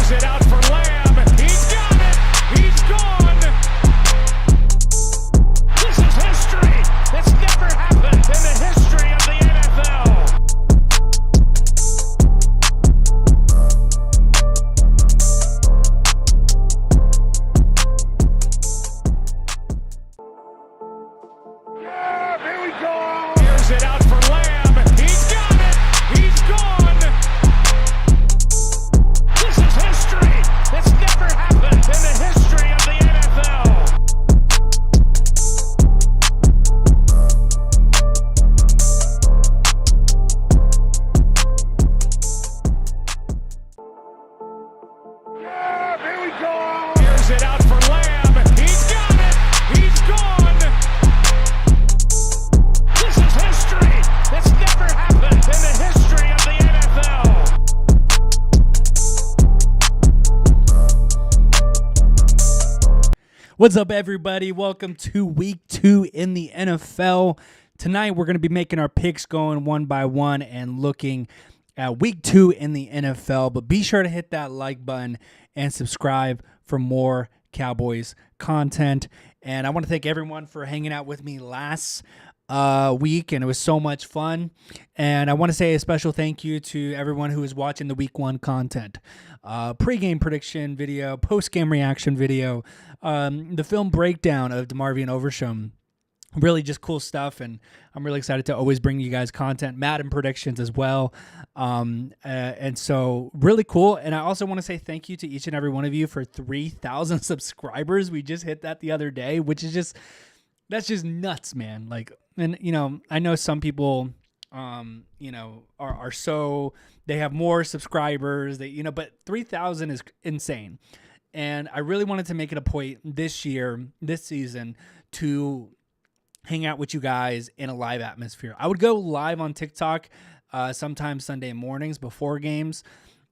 Here's it out for Lamb. He's got it. He's gone. This is history. It's never happened in the history of the NFL. Yeah, here we go. Here's it out for Lamb. He's got it. He's gone. This is history. It's never happened in the history of the NFL. Yeah, here we go. Here's it out for Lamb. He's got it. He's gone. This is history. It's never happened in the history of the NFL. What's up, everybody? Welcome to week 2 in the NFL. Tonight, we're going to be making our picks going one by one and looking at week 2 in the NFL. But be sure to hit that like button and subscribe for more Cowboys content. And I want to thank everyone for hanging out with me last week, and it was so much fun. And I want to say a special thank you to everyone who is watching the week 1 content. Pre-game prediction video, post-game reaction video, the film breakdown of DeMarvion Overshown. Really just cool stuff, and I'm really excited to always bring you guys content, Madden predictions as well. And so really cool. And I also want to say thank you to each and every one of you for 3,000 subscribers. We just hit that the other day, which is that's just nuts, man. Like, and I know some people, are so, they have more subscribers, but 3,000 is insane. And I really wanted to make it a point this season, to hang out with you guys in a live atmosphere. I would go live on TikTok sometimes Sunday mornings before games,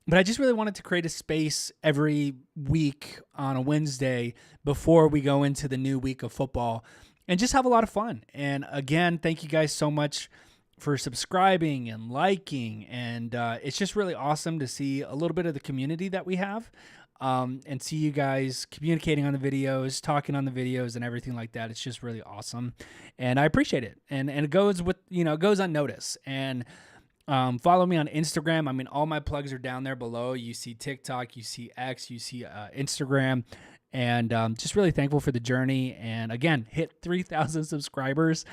but I just really wanted to create a space every week on a Wednesday before we go into the new week of football and just have a lot of fun. And again, thank you guys so much for subscribing and liking. And it's just really awesome to see a little bit of the community that we have. And see you guys communicating on the videos, talking on the videos, and everything like that. It's just really awesome, and I appreciate it. And it goes with it goes unnoticed. And follow me on Instagram. I mean, all my plugs are down there below. You see TikTok, you see X, you see Instagram, and just really thankful for the journey. And again, hit 3,000 subscribers,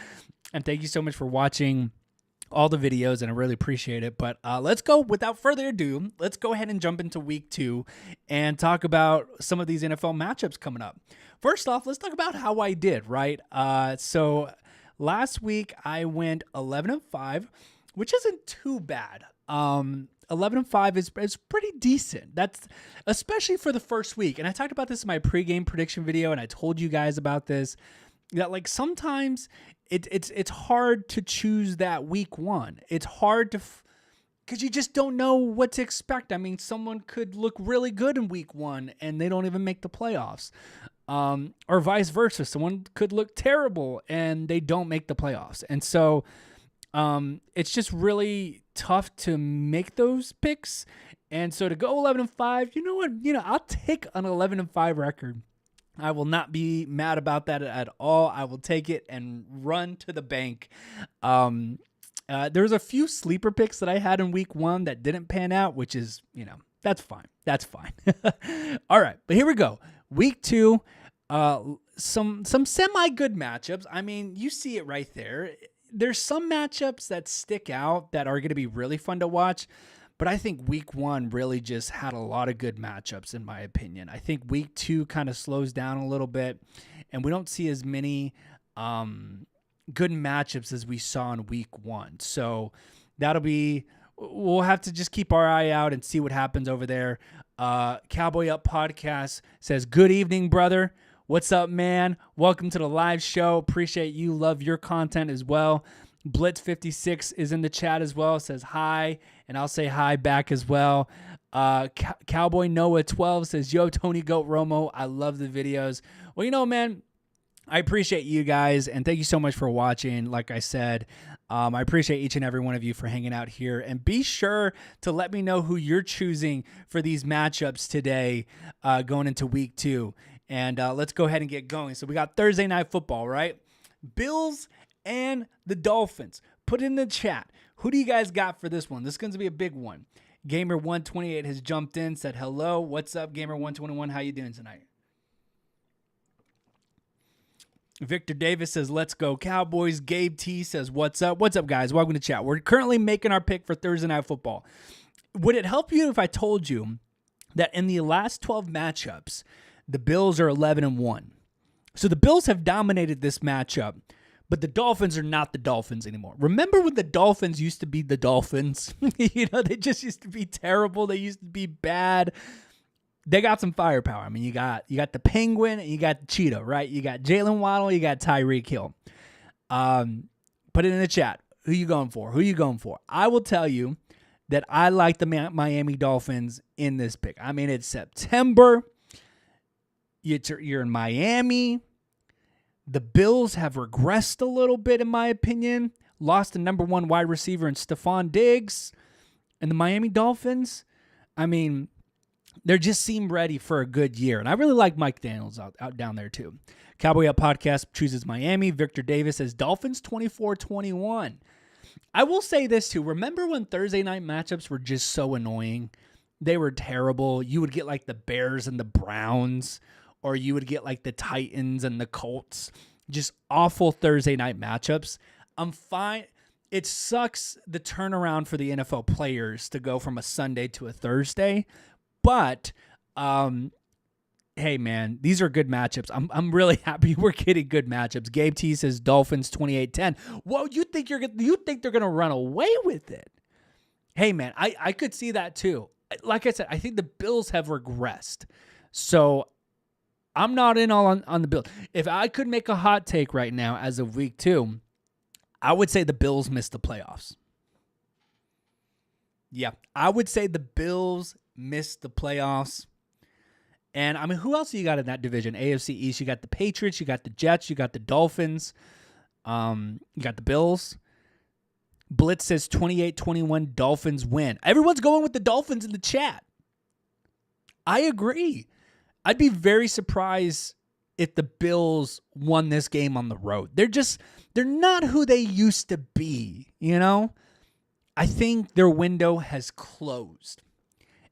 and thank you so much for watching all the videos, and I really appreciate it. But let's go, without further ado, let's go ahead and jump into week 2 and talk about some of these NFL matchups coming up. First off, let's talk about how I did, right? So last week I went 11-5, which isn't too bad. 11-5 is pretty decent. That's especially for the first week. And I talked about this in my pregame prediction video, and I told you guys about this, that like sometimes it's hard to choose that week 1. It's hard to, because you just don't know what to expect. I mean, someone could look really good in week 1 and they don't even make the playoffs, or vice versa. Someone could look terrible and they don't make the playoffs. And so it's just really tough to make those picks. And so to go 11-5, you know what? I'll take an 11-5 record. I will not be mad about that at all. I will take it and run to the bank. There's a few sleeper picks that I had in week 1 that didn't pan out, which is, that's fine. That's fine. All right, but here we go. Week 2, some semi-good matchups. I mean, you see it right there. There's some matchups that stick out that are going to be really fun to watch. But I think week 1 really just had a lot of good matchups, in my opinion. I think week 2 kind of slows down a little bit, and we don't see as many good matchups as we saw in week 1. So we'll have to just keep our eye out and see what happens over there. Cowboy Up Podcast says, good evening, brother. What's up, man? Welcome to the live show. Appreciate you. Love your content as well. Blitz56 is in the chat as well. Says hi, and I'll say hi back as well. Cowboy Noah 12 says, yo, Tony Goat Romo, I love the videos. Well, man, I appreciate you guys, and thank you so much for watching. Like I said, I appreciate each and every one of you for hanging out here. And be sure to let me know who you're choosing for these matchups today going into week 2. And let's go ahead and get going. So we got Thursday Night Football, right? Bills and the Dolphins. Put it in the chat. Who do you guys got for this one? This is going to be a big one. Gamer128 has jumped in, said hello. What's up, Gamer121? How you doing tonight? Victor Davis says, let's go Cowboys. Gabe T says, what's up? What's up, guys? Welcome to chat. We're currently making our pick for Thursday Night Football. Would it help you if I told you that in the last 12 matchups, the Bills are 11-1? So the Bills have dominated this matchup, but the Dolphins are not the Dolphins anymore. Remember when the Dolphins used to be the Dolphins? They just used to be terrible. They used to be bad. They got some firepower. I mean, you got the Penguin and you got the Cheetah, right? You got Jalen Waddle, you got Tyreek Hill. Put it in the chat. Who you going for? Who you going for? I will tell you that I like the Miami Dolphins in this pick. I mean, it's September. You're in Miami. The Bills have regressed a little bit, in my opinion. Lost the number 1 wide receiver in Stephon Diggs. And the Miami Dolphins, I mean, they just seem ready for a good year. And I really like Mike Daniels out down there too. Cowboy Up Podcast chooses Miami. Victor Davis says Dolphins 24-21. I will say this too. Remember when Thursday night matchups were just so annoying? They were terrible. You would get like the Bears and the Browns, or you would get like the Titans and the Colts. Just awful Thursday night matchups. I'm fine. It sucks the turnaround for the NFL players to go from a Sunday to a Thursday. But, hey, man, these are good matchups. I'm really happy we're getting good matchups. Gabe T says Dolphins 28-10. Whoa, you think they're gonna run away with it? Hey, man, I could see that too. Like I said, I think the Bills have regressed. So I'm not in all on the Bills. If I could make a hot take right now as of week 2, I would say the Bills missed the playoffs. Yeah, I would say the Bills missed the playoffs. And, I mean, who else you got in that division? AFC East, you got the Patriots, you got the Jets, you got the Dolphins, you got the Bills. Blitz says 28-21 Dolphins win. Everyone's going with the Dolphins in the chat. I agree. I'd be very surprised if the Bills won this game on the road. They're not who they used to be, you know? I think their window has closed.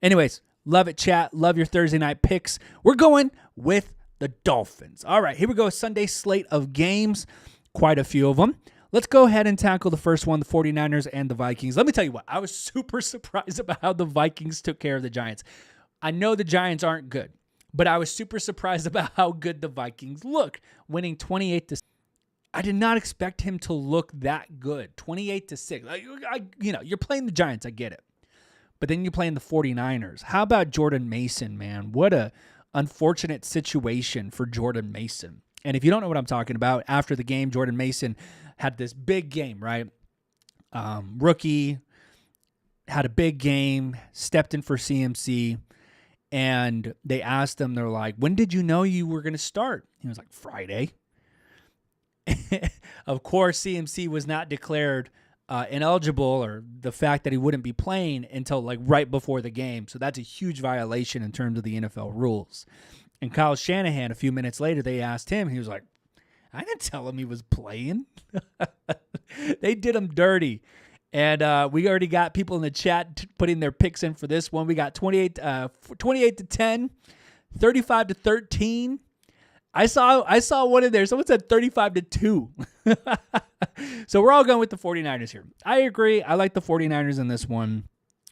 Anyways, love it, chat. Love your Thursday night picks. We're going with the Dolphins. All right, here we go. Sunday slate of games. Quite a few of them. Let's go ahead and tackle the first one, the 49ers and the Vikings. Let me tell you what. I was super surprised about how the Vikings took care of the Giants. I know the Giants aren't good, but I was super surprised about how good the Vikings looked, winning 28-6. I did not expect him to look that good, 28-6. You're playing the Giants. I get it. But then you're playing the 49ers. How about Jordan Mason, man? What a unfortunate situation for Jordan Mason. And if you don't know what I'm talking about, after the game, Jordan Mason had this big game, right? Rookie, had a big game, stepped in for CMC, and they asked him, they're like, when did you know you were going to start? He was like, Friday. Of course, CMC was not declared ineligible, or the fact that he wouldn't be playing until like right before the game. So that's a huge violation in terms of the NFL rules. And Kyle Shanahan, a few minutes later, they asked him, he was like, I didn't tell him he was playing. They did him dirty. And we already got people in the chat putting their picks in for this one. We got 28-10, 35-13. I saw one in there. Someone said 35-2. So we're all going with the 49ers here. I agree. I like the 49ers in this one.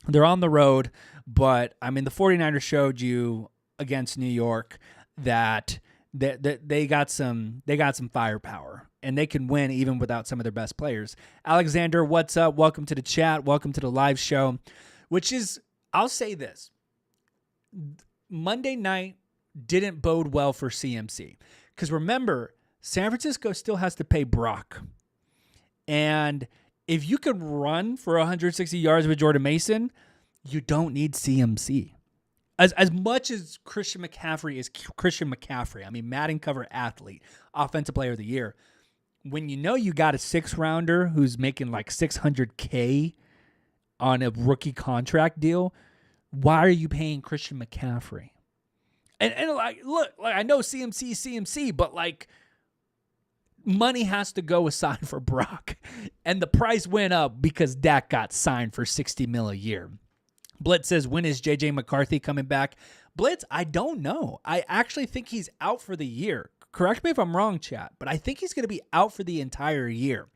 They're on the road, but I mean the 49ers showed you against New York that they got some firepower, and they can win even without some of their best players. Alexander, what's up? Welcome to the chat. Welcome to the live show, which is, I'll say this. Monday night didn't bode well for CMC. Because remember, San Francisco still has to pay Brock. And if you can run for 160 yards with Jordan Mason, you don't need CMC. As much as Christian McCaffrey is Christian McCaffrey, I mean, Madden cover athlete, offensive player of the year, when you know you got a 6-rounder who's making like $600K on a rookie contract deal, why are you paying Christian McCaffrey? And like, look, like I know CMC, but like money has to go aside for Brock. And the price went up because Dak got signed for $60 million a year. Blitz says, when is J.J. McCarthy coming back? Blitz, I don't know. I actually think he's out for the year. Correct me if I'm wrong, chat, but I think he's going to be out for the entire year.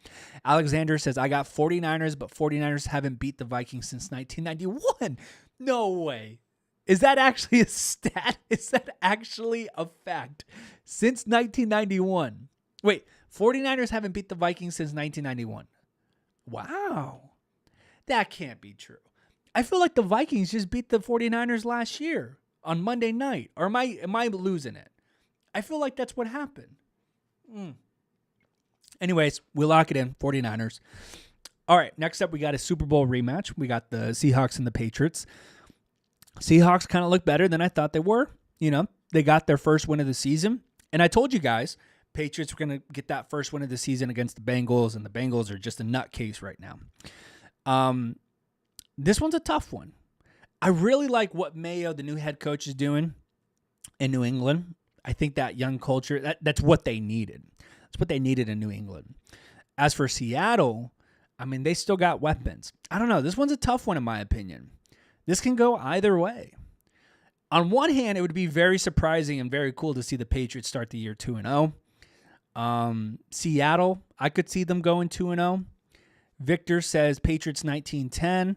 Alexander says, I got 49ers, but 49ers haven't beat the Vikings since 1991. No way. Is that actually a stat? Is that actually a fact? Since 1991. Wait, 49ers haven't beat the Vikings since 1991. Wow. That can't be true. I feel like the Vikings just beat the 49ers last year on Monday night. Or am I losing it? I feel like that's what happened. Anyways, we'll lock it in, 49ers. All right, next up we got a Super Bowl rematch. We got the Seahawks and the Patriots. Seahawks kind of look better than I thought they were. You know, they got their first win of the season. And I told you guys, Patriots were going to get that first win of the season against the Bengals, and the Bengals are just a nutcase right now. This one's a tough one. I really like what Mayo, the new head coach, is doing in New England. I think that young culture, that's what they needed. That's what they needed in New England. As for Seattle, I mean, they still got weapons. I don't know. This one's a tough one in my opinion. This can go either way. On one hand, it would be very surprising and very cool to see the Patriots start the year 2-0. Seattle, I could see them going 2-0. Victor says Patriots 19-10.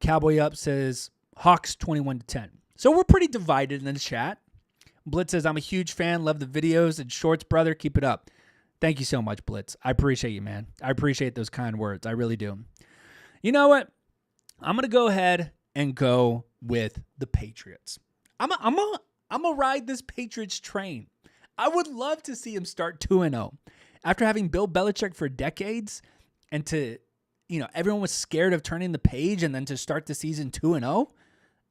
Cowboy Up says Hawks 21-10. So we're pretty divided in the chat. Blitz says, I'm a huge fan. Love the videos and shorts, brother. Keep it up. Thank you so much, Blitz. I appreciate you, man. I appreciate those kind words. I really do. You know what? I'm going to go ahead and go with the Patriots. I'm gonna ride this Patriots train. I would love to see him start 2-0. After having Bill Belichick for decades and to, you know, everyone was scared of turning the page and then to start the season 2-0,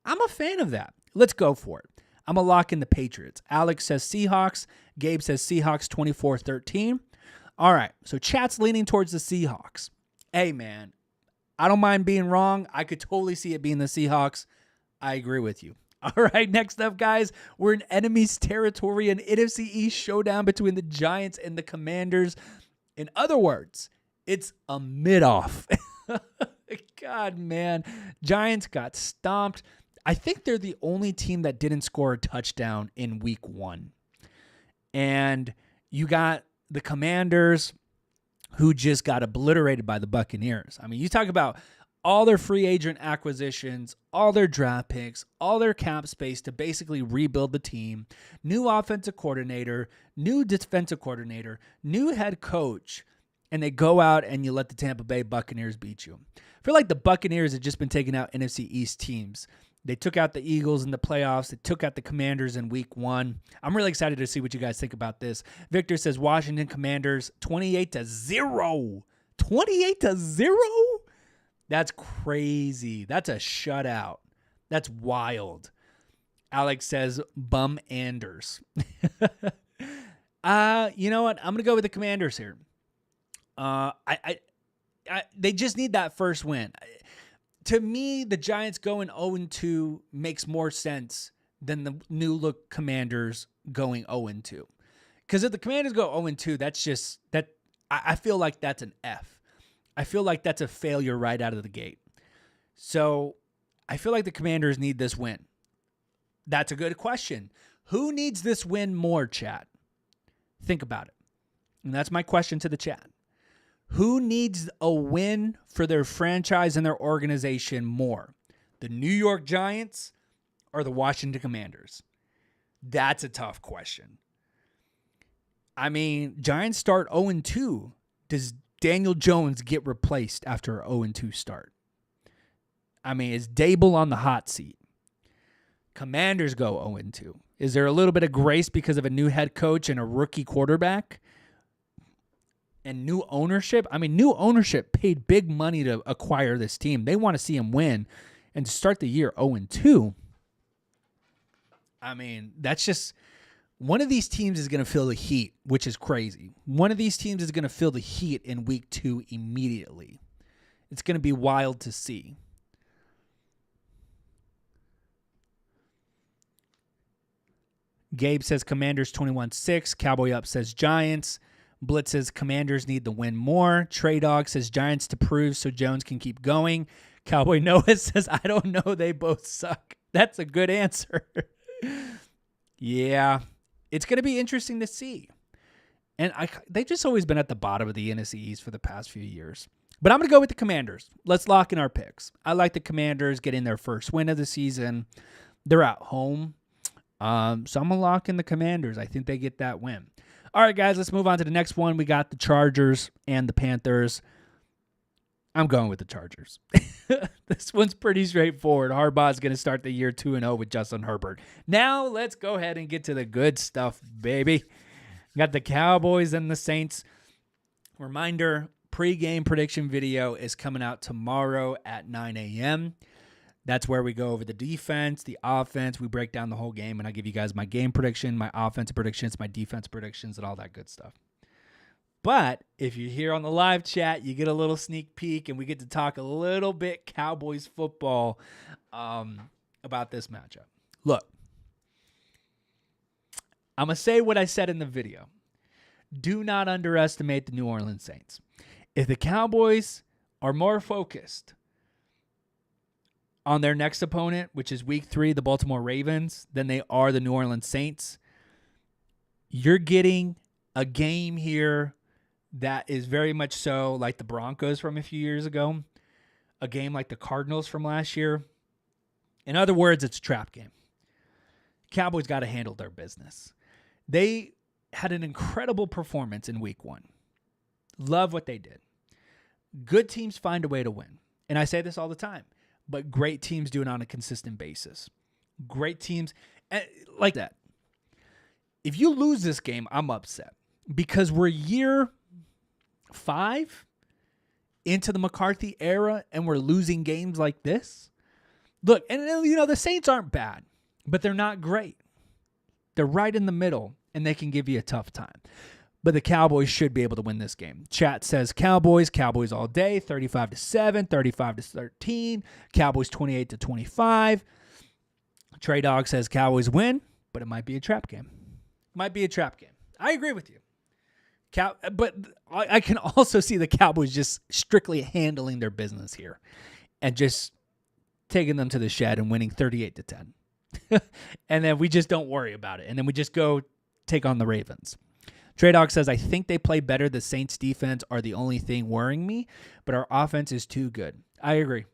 I'm a fan of that. Let's go for it. I'm going to lock in the Patriots. Alex says Seahawks. Gabe says Seahawks 24-13. All right, so chat's leaning towards the Seahawks. Hey, man, I don't mind being wrong. I could totally see it being the Seahawks. I agree with you. All right, next up, guys, we're in enemy's territory, an NFC East showdown between the Giants and the Commanders. In other words, it's a mid-off. God, man. Giants got stomped. I think they're the only team that didn't score a touchdown in week 1. And you got the Commanders who just got obliterated by the Buccaneers. I mean, you talk about all their free agent acquisitions, all their draft picks, all their cap space to basically rebuild the team, new offensive coordinator, new defensive coordinator, new head coach, and they go out and you let the Tampa Bay Buccaneers beat you. I feel like the Buccaneers have just been taking out NFC East teams. They took out the Eagles in the playoffs. They took out the Commanders in week 1. I'm really excited to see what you guys think about this. Victor says Washington Commanders 28-0. 28-0? That's crazy. That's a shutout. That's wild. Alex says Bum Anders. You know what? I'm going to go with the Commanders here. They just need that first win. To me, the Giants going 0-2 makes more sense than the new look Commanders going 0-2. Because if the Commanders go 0-2, that's just that. I feel like that's an F. I feel like that's a failure right out of the gate. So I feel like the Commanders need this win. That's a good question. Who needs this win more, chat? Think about it. And that's my question to the chat. Who needs a win for their franchise and their organization more? The New York Giants or the Washington Commanders? That's a tough question. I mean, Giants start 0-2. Does Daniel Jones get replaced after an 0-2 start? I mean, is Dable on the hot seat? Commanders go 0-2. Is there a little bit of grace because of a new head coach and a rookie quarterback? And new ownership? I mean, new ownership paid big money to acquire this team. They want to see him win. And to start the year 0-2, I mean, that's just one of these teams is going to feel the heat, which is crazy. One of these teams is going to feel the heat in week 2 immediately. It's going to be wild to see. Gabe says Commanders 21-6. Cowboy Up says Giants. Blitz says Commanders need to win more. Trey Dog says Giants to prove so Jones can keep going. Cowboy Noah says, I don't know. They both suck. That's a good answer. Yeah. It's going to be interesting to see. And they've just always been at the bottom of the NFC East for the past few years. But I'm going to go with the Commanders. Let's lock in our picks. I like the Commanders getting their first win of the season. They're at home. So I'm going to lock in the Commanders. I think they get that win. All right, guys, let's move on to the next one. We got the Chargers and the Panthers. I'm going with the Chargers. This one's pretty straightforward. Harbaugh's going to start the year 2-0 with Justin Herbert. Now let's go ahead and get to the good stuff, baby. Got the Cowboys and the Saints. Reminder, pregame prediction video is coming out tomorrow at 9 a.m. That's where we go over the defense, the offense. We break down the whole game, and I give you guys my game prediction, my offensive predictions, my defense predictions, and all that good stuff. But if you're here on the live chat, you get a little sneak peek, and we get to talk a little bit Cowboys football about this matchup. Look, I'm going to say what I said in the video. Do not underestimate the New Orleans Saints. If the Cowboys are more focused on their next opponent, which is week 3, the Baltimore Ravens, than they are the New Orleans Saints, you're getting a game here that is very much so like the Broncos from a few years ago, a game like the Cardinals from last year. In other words, it's a trap game. Cowboys got to handle their business. They had an incredible performance in week 1. Love what they did. Good teams find a way to win. And I say this all the time. But great teams do it on a consistent basis. Great teams like that. If you lose this game, I'm upset because we're year 5 into the McCarthy era and we're losing games like this. Look, and the Saints aren't bad, but they're not great. They're right in the middle and they can give you a tough time. But the Cowboys should be able to win this game. Chat says Cowboys all day, 35-7, 35-13, Cowboys 28-25. Trey Dog says Cowboys win, but it might be a trap game. I agree with you. But I can also see the Cowboys just strictly handling their business here and just taking them to the shed and winning 38-10. And then we just don't worry about it. And then we just go take on the Ravens. Trey Dog says, I think they play better. The Saints defense are the only thing worrying me, but our offense is too good. I agree.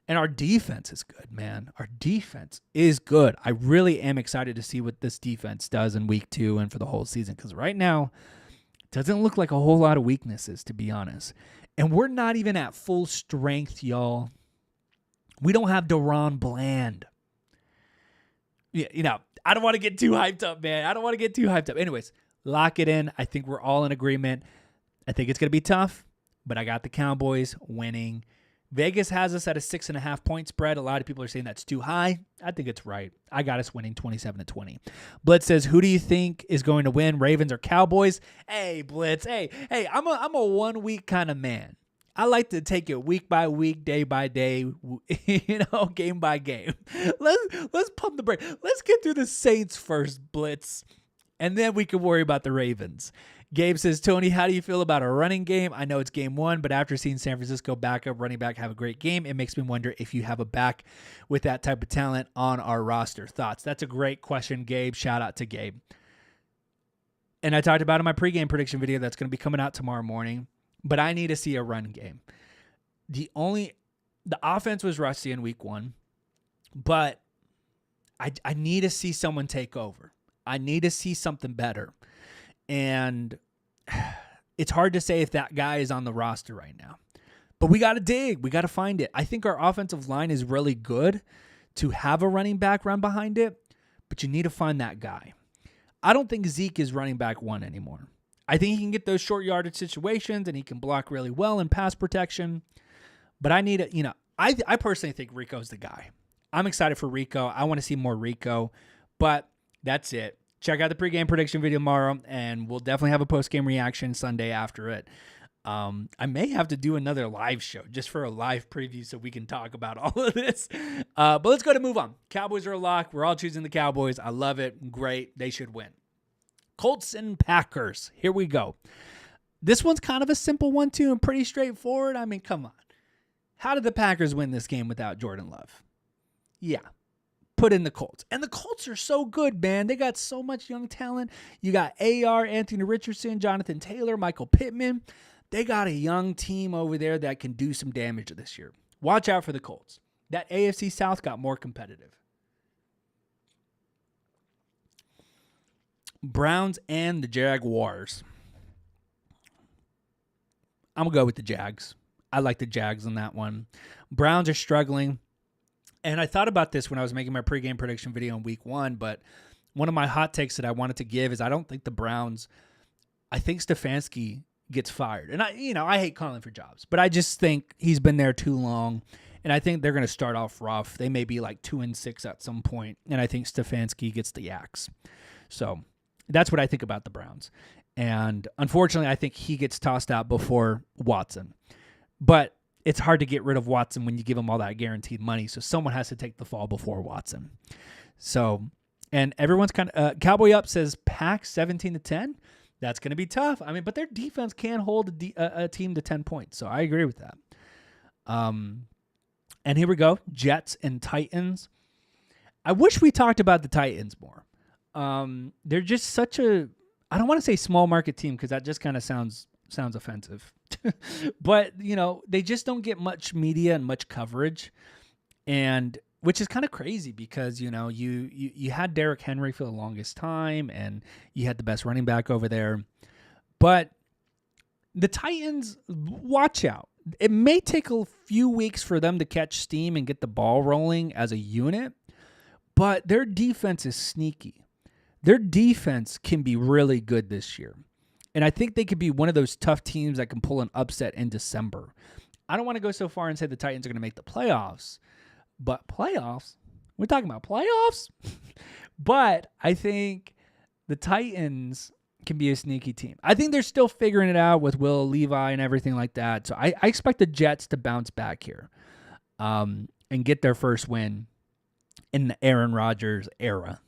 And our defense is good, man. Our defense is good. I really am excited to see what this defense does in week 2 and for the whole season, because right now it doesn't look like a whole lot of weaknesses, to be honest. And we're not even at full strength, y'all. We don't have Deron Bland. Yeah, I don't want to get too hyped up, man. Anyways, lock it in. I think we're all in agreement. I think it's going to be tough, but I got the Cowboys winning. Vegas has us at a 6.5 point spread. A lot of people are saying that's too high. I think it's right. I got us winning 27-20. Blitz says, who do you think is going to win, Ravens or Cowboys? Hey, Blitz. Hey, I'm a 1 week kind of man. I like to take it week by week, day by day, game by game. Let's pump the brake. Let's get through the Saints first, Blitz, and then we can worry about the Ravens. Gabe says, Tony, how do you feel about a running game? I know it's game 1, but after seeing San Francisco backup running back have a great game, it makes me wonder if you have a back with that type of talent on our roster. Thoughts? That's a great question, Gabe. Shout out to Gabe. And I talked about in my pregame prediction video that's going to be coming out tomorrow morning, but I need to see a run game. The offense was rusty in week 1, but I need to see someone take over. I need to see something better. And it's hard to say if that guy is on the roster right now. But we got to dig. We got to find it. I think our offensive line is really good to have a running back run behind it, but you need to find that guy. I don't think Zeke is running back 1 anymore. I think he can get those short yardage situations and he can block really well in pass protection. But I personally think Rico's the guy. I'm excited for Rico. I want to see more Rico. But that's it. Check out the pregame prediction video tomorrow, and we'll definitely have a postgame reaction Sunday after it. I may have to do another live show just for a live preview so we can talk about all of this. But let's go to move on. Cowboys are a lock. We're all choosing the Cowboys. I love it. Great. They should win. Colts and Packers. Here we go. This one's kind of a simple one, too, and pretty straightforward. I mean, come on. How did the Packers win this game without Jordan Love? Yeah. Put in the Colts. And the Colts are so good, man. They got so much young talent. You got AR, Anthony Richardson, Jonathan Taylor, Michael Pittman. They got a young team over there that can do some damage this year. Watch out for the Colts. That AFC South got more competitive. Browns and the Jaguars. I'm going to go with the Jags. I like the Jags on that one. Browns are struggling. And I thought about this when I was making my pregame prediction video in week 1, but one of my hot takes that I wanted to give is I don't think the Browns, I think Stefanski gets fired. And I hate calling for jobs, but I just think he's been there too long. And I think they're going to start off rough. They may be like 2-6 at some point, and I think Stefanski gets the axe. So that's what I think about the Browns. And unfortunately, I think he gets tossed out before Watson. But it's hard to get rid of Watson when you give him all that guaranteed money. So someone has to take the fall before Watson. So, and everyone's kind of Cowboy Up says Pack 17-10. That's going to be tough. I mean, but their defense can hold a team to 10 points. So I agree with that. And here we go. Jets and Titans. I wish we talked about the Titans more. They're just such a, I don't want to say small market team because that just kind of sounds offensive. But, they just don't get much media and much coverage. And which is kind of crazy because, you had Derrick Henry for the longest time and you had the best running back over there. But the Titans, watch out. It may take a few weeks for them to catch steam and get the ball rolling as a unit, but their defense is sneaky. Their defense can be really good this year. And I think they could be one of those tough teams that can pull an upset in December. I don't want to go so far and say the Titans are going to make the playoffs, but playoffs? We're talking about playoffs? But I think the Titans can be a sneaky team. I think they're still figuring it out with Will Levi and everything like that. So I expect the Jets to bounce back here and get their first win in the Aaron Rodgers era.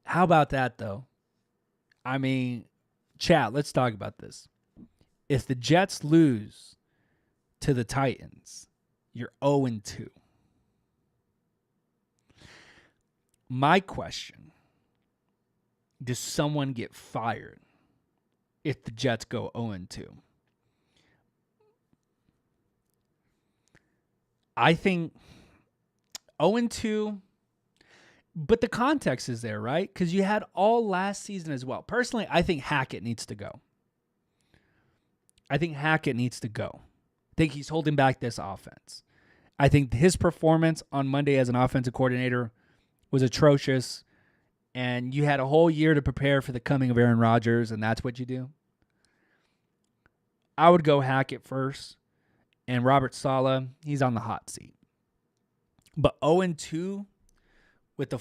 How about that, though? I mean, chat, let's talk about this. If the Jets lose to the Titans, you're 0-2. My question, does someone get fired if the Jets go 0-2? I think 0-2, but the context is there, right? Because you had all last season as well. Personally, I think Hackett needs to go. I think he's holding back this offense. I think his performance on Monday as an offensive coordinator was atrocious, and you had a whole year to prepare for the coming of Aaron Rodgers, and that's what you do. I would go Hackett first, and Robert Saleh, he's on the hot seat. But 0-2 with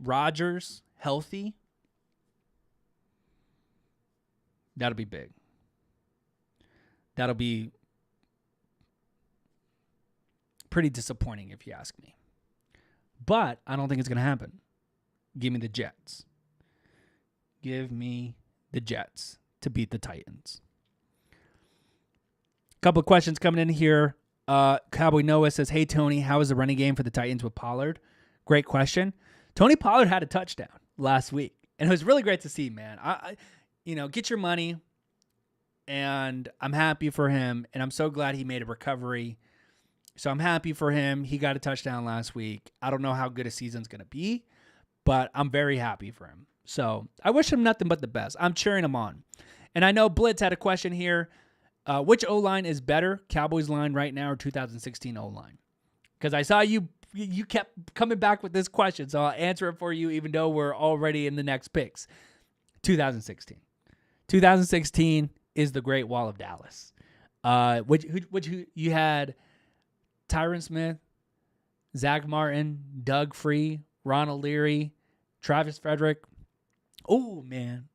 Rodgers healthy, that'll be big. That'll be pretty disappointing if you ask me. But I don't think it's going to happen. Give me the Jets. Give me the Jets to beat the Titans. A couple of questions coming in here. Cowboy Noah says, hey, Tony, how is the running game for the Titans with Pollard? Great question. Tony Pollard had a touchdown last week, and it was really great to see, man. Get your money, and I'm happy for him, and I'm so glad he made a recovery. So I'm happy for him. He got a touchdown last week. I don't know how good a season's going to be, but I'm very happy for him. So I wish him nothing but the best. I'm cheering him on. And I know Blitz had a question here. Which O-line is better, Cowboys line right now or 2016 O-line? Because I saw you kept coming back with this question, so I'll answer it for you even though we're already in the next picks. 2016. 2016 is the Great Wall of Dallas. Which you had Tyron Smith Zach Martin, Doug Free, Ronald Leary, Travis Frederick. Oh, man.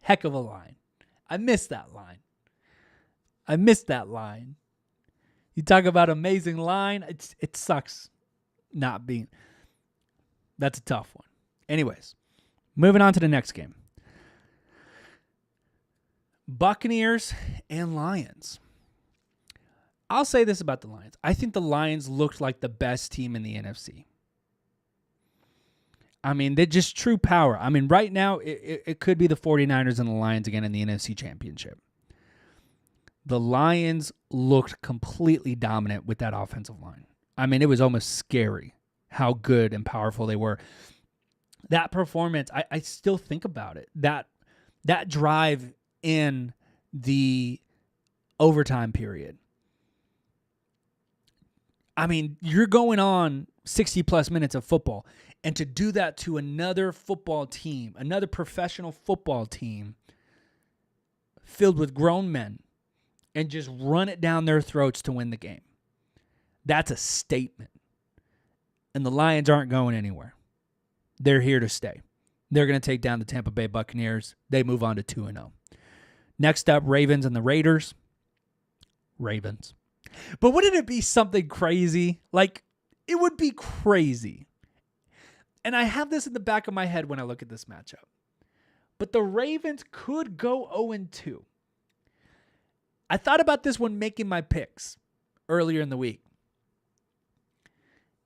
Heck of a line. I missed that line. You talk about amazing line. It sucks not being. That's a tough one. Anyways, moving on to the next game. Buccaneers and Lions. I'll say this about the Lions. I think the Lions looked like the best team in the NFC. I mean, they're just true power. I mean, right now, it could be the 49ers and the Lions again in the NFC Championship. The Lions looked completely dominant with that offensive line. I mean, it was almost scary how good and powerful they were. That performance, I still think about it. That drive in the overtime period. I mean, you're going on 60-plus minutes of football, and to do that to another football team, another professional football team filled with grown men, and just run it down their throats to win the game. That's a statement. And the Lions aren't going anywhere. They're here to stay. They're going to take down the Tampa Bay Buccaneers. They move on to 2-0. Next up, Ravens and the Raiders. Ravens. But wouldn't it be something crazy? Like, it would be crazy. And I have this in the back of my head when I look at this matchup. But the Ravens could go 0-2. I thought about this when making my picks earlier in the week.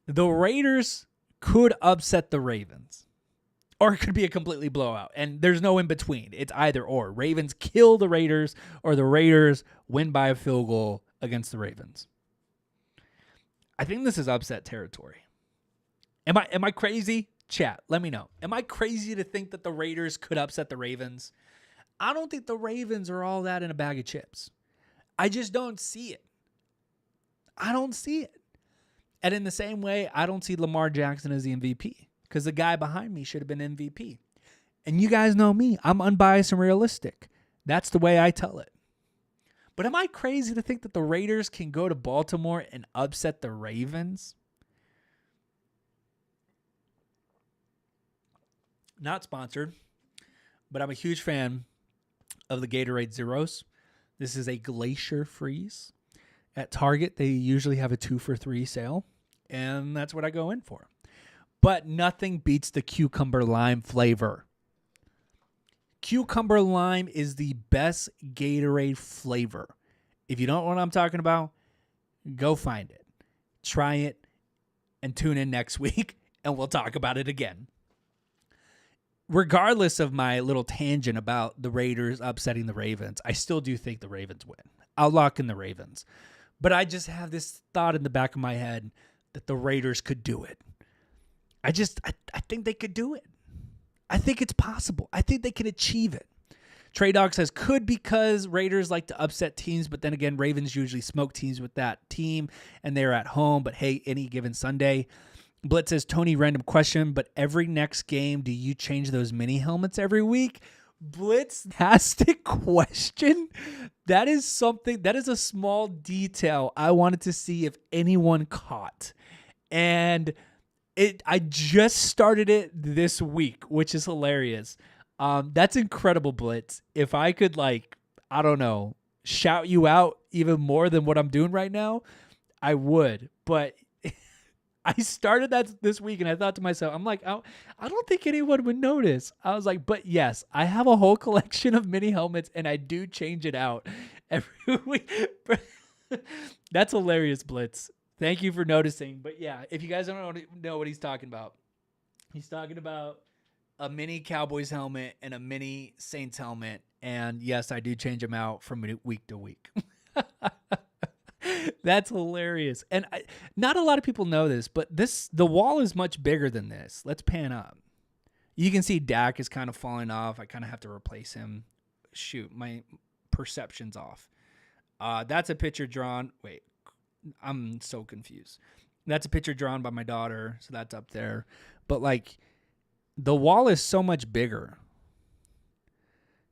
The Raiders could upset the Ravens. Or it could be a completely blowout. And there's no in between. It's either or. Ravens kill the Raiders, or the Raiders win by a field goal against the Ravens. I think this is upset territory. Am I crazy? Chat, let me know. Am I crazy to think that the Raiders could upset the Ravens? I don't think the Ravens are all that in a bag of chips. I just don't see it. I don't see it. And in the same way, I don't see Lamar Jackson as the MVP, because the guy behind me should have been MVP. And you guys know me. I'm unbiased and realistic. That's the way I tell it. But am I crazy to think that the Raiders can go to Baltimore and upset the Ravens? Not sponsored, but I'm a huge fan of the Gatorade Zeros. This is a glacier freeze. At Target, they usually have a 2-for-3 sale, and that's what I go in for. But nothing beats the cucumber lime flavor. Cucumber lime is the best Gatorade flavor. If you don't know what I'm talking about, go find it. Try it, and tune in next week, and we'll talk about it again. Regardless of my little tangent about the Raiders upsetting the Ravens, I still do think the Ravens win. I'll lock in the Ravens. But I just have this thought in the back of my head that the Raiders could do it. I think they could do it. I think it's possible. I think they can achieve it. Trey Dog says could, because Raiders like to upset teams, but then again, Ravens usually smoke teams with that team, and they're at home. But hey, any given Sunday. Blitz says, Tony, random question, but every next game, do you change those mini helmets every week? Blitz, fantastic question. That is a small detail I wanted to see if anyone caught. And I just started it this week, which is hilarious. That's incredible, Blitz. If I could, shout you out even more than what I'm doing right now, I would. But I started that this week, and I thought to myself, I'm like, I don't think anyone would notice. I was like, but yes, I have a whole collection of mini helmets, and I do change it out every week. That's hilarious, Blitz. Thank you for noticing. But yeah, if you guys don't know what he's talking about a mini Cowboys helmet and a mini Saints helmet. And yes, I do change them out from week to week. That's hilarious. And not a lot of people know this, but the wall is much bigger than this. Let's pan up. You can see Dak is kind of falling off. I kind of have to replace him. Shoot, my perception's off. That's a picture drawn. Wait, I'm so confused. That's a picture drawn by my daughter, so that's up there. But the wall is so much bigger.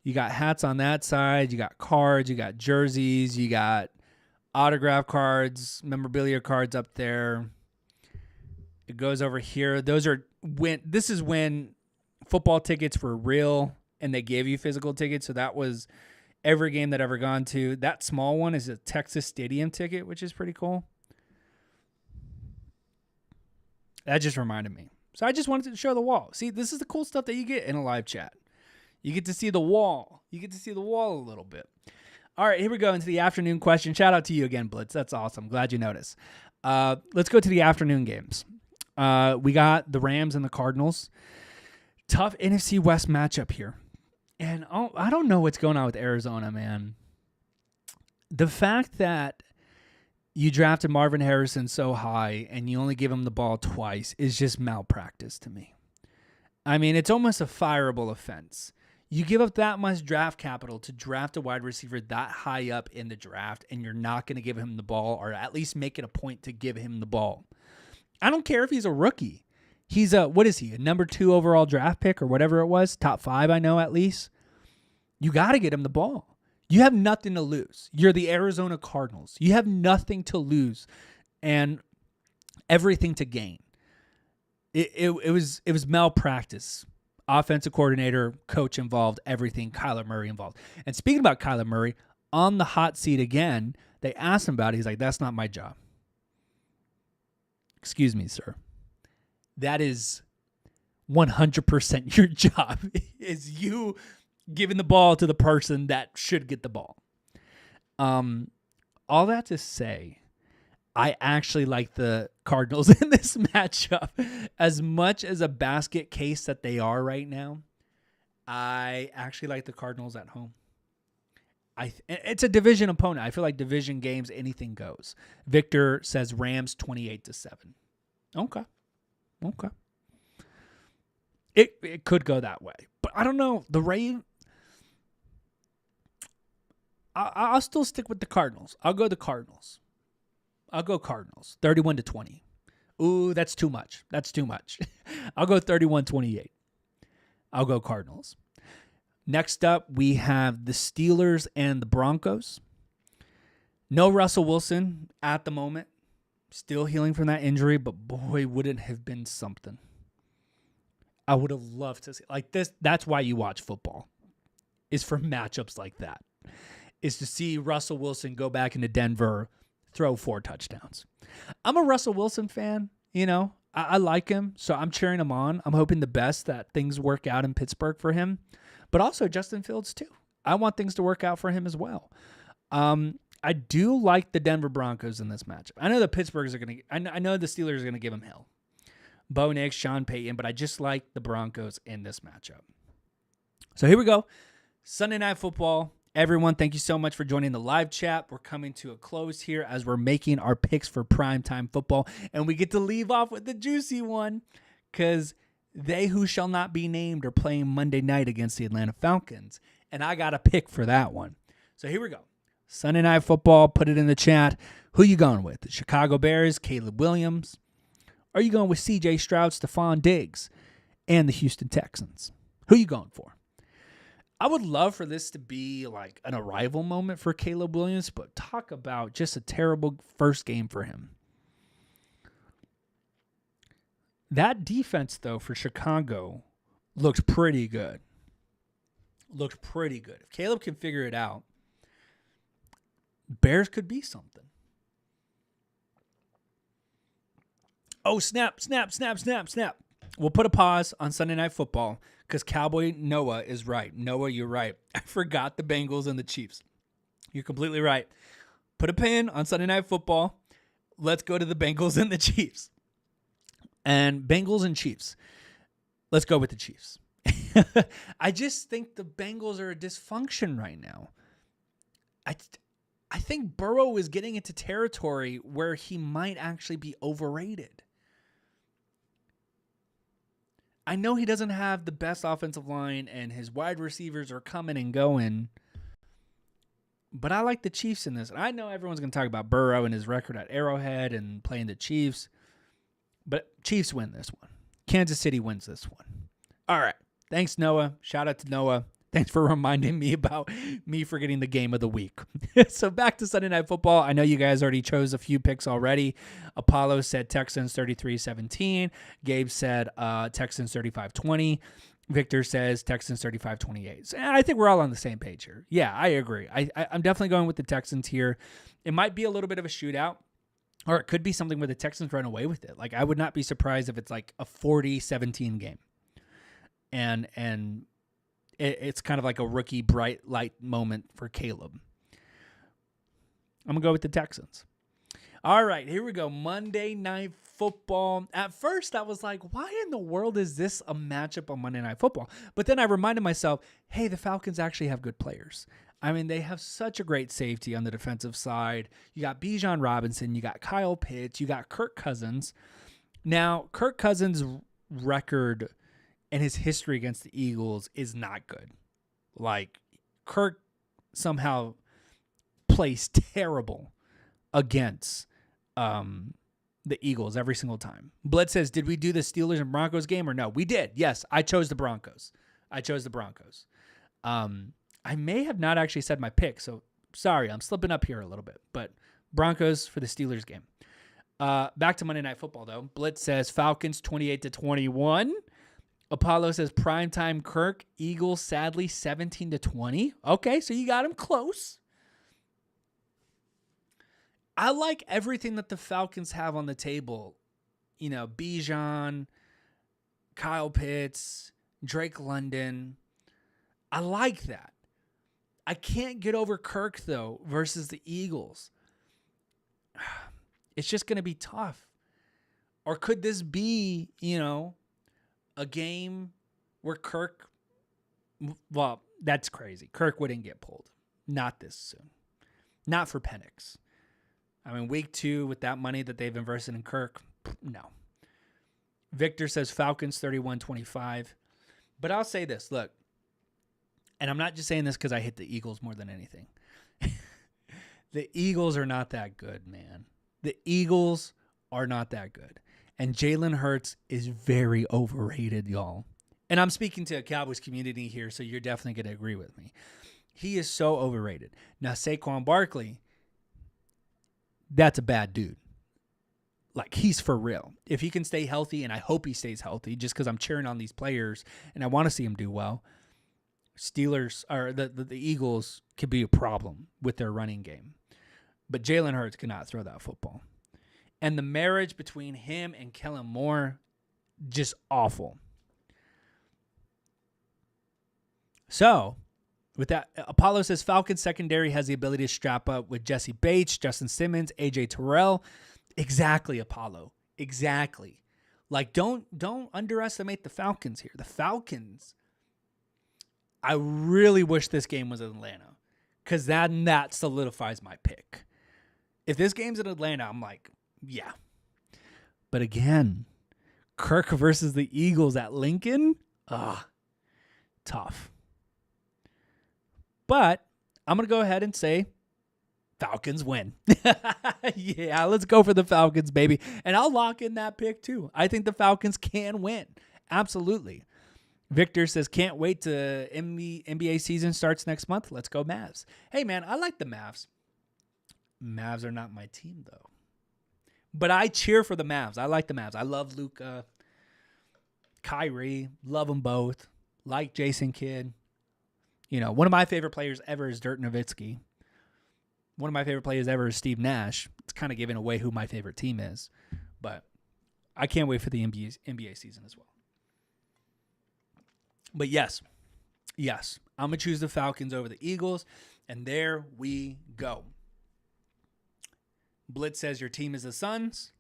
You got hats on that side. You got cards. You got jerseys. You got autograph cards, memorabilia cards up there. It goes over here. This is when football tickets were real and they gave you physical tickets. So that was every game that I've ever gone to. That small one is a Texas Stadium ticket, which is pretty cool. That just reminded me. So I just wanted to show the wall. See, this is the cool stuff that you get in a live chat. You get to see the wall. You get to see the wall a little bit. All right, here we go into the afternoon question. Shout out to you again, Blitz. That's awesome. Glad you noticed. Let's go to the afternoon games. We got the Rams and the Cardinals. Tough NFC West matchup here. And I don't know what's going on with Arizona, man. The fact that you drafted Marvin Harrison so high and you only give him the ball twice is just malpractice to me. I mean, it's almost a fireable offense. You give up that much draft capital to draft a wide receiver that high up in the draft, and you're not going to give him the ball, or at least make it a point to give him the ball. I don't care if he's a rookie. He's what is he, a number 2 overall draft pick or whatever it was? Top 5, I know, at least. You got to get him the ball. You have nothing to lose. You're the Arizona Cardinals. You have nothing to lose and everything to gain. It was malpractice. Offensive coordinator, coach involved, everything, Kyler Murray involved. And speaking about Kyler Murray, on the hot seat again, they asked him about it. He's like, that's not my job. Excuse me, sir. That is 100% your job, is you giving the ball to the person that should get the ball. All that to say, I actually like the Cardinals in this matchup. As much as a basket case that they are right now, I actually like the Cardinals at home. It's a division opponent. I feel like division games, anything goes. Victor says Rams 28-7. Okay. It could go that way. But I don't know. The Ravens, I'll still stick with the Cardinals. I'll go Cardinals. 31-20. Ooh, that's too much. I'll go 31-28. I'll go Cardinals. Next up, we have the Steelers and the Broncos. No Russell Wilson at the moment. Still healing from that injury, but boy, would it have been something. I would have loved to see like this. That's why you watch football, is for matchups like that, is to see Russell Wilson go back into Denver, throw 4 touchdowns. I'm a Russell Wilson fan, you know. I like him, so I'm cheering him on. I'm hoping the best that things work out in Pittsburgh for him, but also Justin Fields too. I want things to work out for him as well. I do like the Denver Broncos in this matchup. I know the Pittsburghs are going to, I know the Steelers are going to give him hell. Bo Nix, Sean Payton, but I just like the Broncos in this matchup. So here we go. Sunday Night Football. Everyone, thank you so much for joining the live chat. We're coming to a close here as we're making our picks for primetime football. And we get to leave off with the juicy one because they who shall not be named are playing Monday night against the Atlanta Falcons. And I got a pick for that one. So here we go. Sunday Night Football, put it in the chat. Who you going with? The Chicago Bears, Caleb Williams? Are you going with C.J. Stroud, Stephon Diggs, and the Houston Texans? Who you going for? I would love for this to be like an arrival moment for Caleb Williams, but talk about just a terrible first game for him. That defense, though, for Chicago looks pretty good. If Caleb can figure it out, Bears could be something. Oh, snap. We'll put a pause on Sunday Night Football because Cowboy Noah is right. Noah, you're right. I forgot the Bengals and the Chiefs. You're completely right. Put a pin on Sunday Night Football. Let's go to the Bengals and the Chiefs. And Bengals and Chiefs. Let's go with the Chiefs. I just think the Bengals are a dysfunction right now. I think Burrow is getting into territory where he might actually be overrated. I know he doesn't have the best offensive line and his wide receivers are coming and going, but I like the Chiefs in this. And I know everyone's going to talk about Burrow and his record at Arrowhead and playing the Chiefs, but Chiefs win this one. Kansas City wins this one. All right. Thanks, Noah. Shout out to Noah. Thanks for reminding me about me forgetting the game of the week. So back to Sunday Night Football. I know you guys already chose a few picks already. Apollo said Texans 33-17. Gabe said Texans 35-20. Victor says Texans 35-28. So I think we're all on the same page here. Yeah, I agree. I'm definitely going with the Texans here. It might be a little bit of a shootout, or it could be something where the Texans run away with it. Like, I would not be surprised if it's like a 40-17 game. And it's kind of like a rookie bright light moment for Caleb. I'm going to go with the Texans. All right, here we go. Monday Night Football. At first, I was like, why in the world is this a matchup on Monday Night Football? But then I reminded myself, hey, the Falcons actually have good players. I mean, they have such a great safety on the defensive side. You got Bijan Robinson. You got Kyle Pitts. You got Kirk Cousins. Now, Kirk Cousins' record and his history against the Eagles is not good. Like, Kirk somehow plays terrible against the Eagles every single time. Blitz says, did we do the Steelers and Broncos game or no? We did. Yes, I chose the Broncos. I may have not actually said my pick, so sorry, I'm slipping up here a little bit. But Broncos for the Steelers game. Back to Monday Night Football, though. Blitz says Falcons 28-21. Apollo says primetime Kirk. Eagles, sadly, 17-20. Okay, so you got him close. I like everything that the Falcons have on the table. You know, Bijan, Kyle Pitts, Drake London. I like that. I can't get over Kirk, though, versus the Eagles. It's just going to be tough. Or could this be, a game where Kirk, well, that's crazy. Kirk wouldn't get pulled. Not this soon. Not for Penix. I mean, week 2 with that money that they've invested in Kirk, no. Victor says Falcons 31-25. But I'll say this, look, and I'm not just saying this because I hit the Eagles more than anything. The Eagles are not that good, man. The Eagles are not that good. And Jalen Hurts is very overrated, y'all. And I'm speaking to a Cowboys community here, so you're definitely going to agree with me. He is so overrated. Now, Saquon Barkley, that's a bad dude. Like, he's for real. If he can stay healthy, and I hope he stays healthy, just because I'm cheering on these players and I want to see him do well, Steelers or the Eagles could be a problem with their running game. But Jalen Hurts cannot throw that football. And the marriage between him and Kellen Moore, just awful. So, with that, Apollo says Falcons secondary has the ability to strap up with Jesse Bates, Justin Simmons, AJ Terrell. Exactly, Apollo. Exactly. Like, don't underestimate the Falcons here. The Falcons, I really wish this game was in Atlanta, because that solidifies my pick. If this game's in Atlanta, I'm like, yeah. But again, Kirk versus the Eagles at Lincoln, tough. But I'm going to go ahead and say Falcons win. Yeah, let's go for the Falcons, baby. And I'll lock in that pick too. I think the Falcons can win. Absolutely. Victor says, can't wait to NBA season starts next month. Let's go Mavs. Hey, man, I like the Mavs. Mavs are not my team, though. But I cheer for the Mavs. I like the Mavs. I love Luka, Kyrie. Love them both. Like Jason Kidd. One of my favorite players ever is Dirk Nowitzki. One of my favorite players ever is Steve Nash. It's kind of giving away who my favorite team is. But I can't wait for the NBA season as well. But yes, I'm going to choose the Falcons over the Eagles. And there we go. Blitz says your team is the Suns.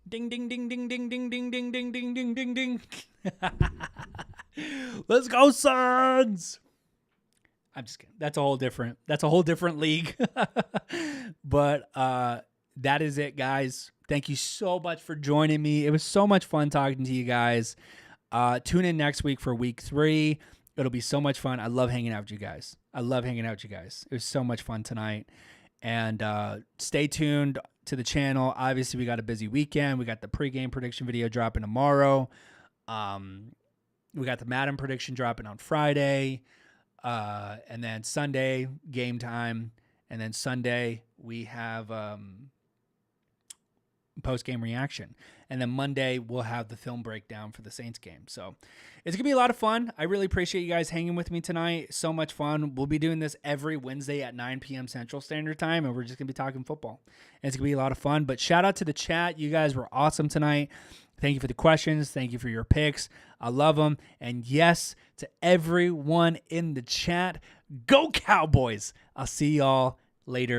Ding, ding, ding, ding, ding, ding, ding, ding, ding, ding, ding, ding, ding. Let's go, Suns. I'm just kidding. That's a whole different league. But that is it, guys. Thank you so much for joining me. It was so much fun talking to you guys. Tune in next week for week 3. It'll be so much fun. I love hanging out with you guys. It was so much fun tonight. And stay tuned to the channel. Obviously, we got a busy weekend. We got the pregame prediction video dropping tomorrow. We got the Madden prediction dropping on Friday. And then Sunday, game time. And then Sunday, we have post-game reaction. And then Monday, we'll have the film breakdown for the Saints game. So it's going to be a lot of fun. I really appreciate you guys hanging with me tonight. So much fun. We'll be doing this every Wednesday at 9 p.m. Central Standard Time, and we're just going to be talking football. And it's going to be a lot of fun. But shout out to the chat. You guys were awesome tonight. Thank you for the questions. Thank you for your picks. I love them. And yes, to everyone in the chat, go Cowboys. I'll see y'all later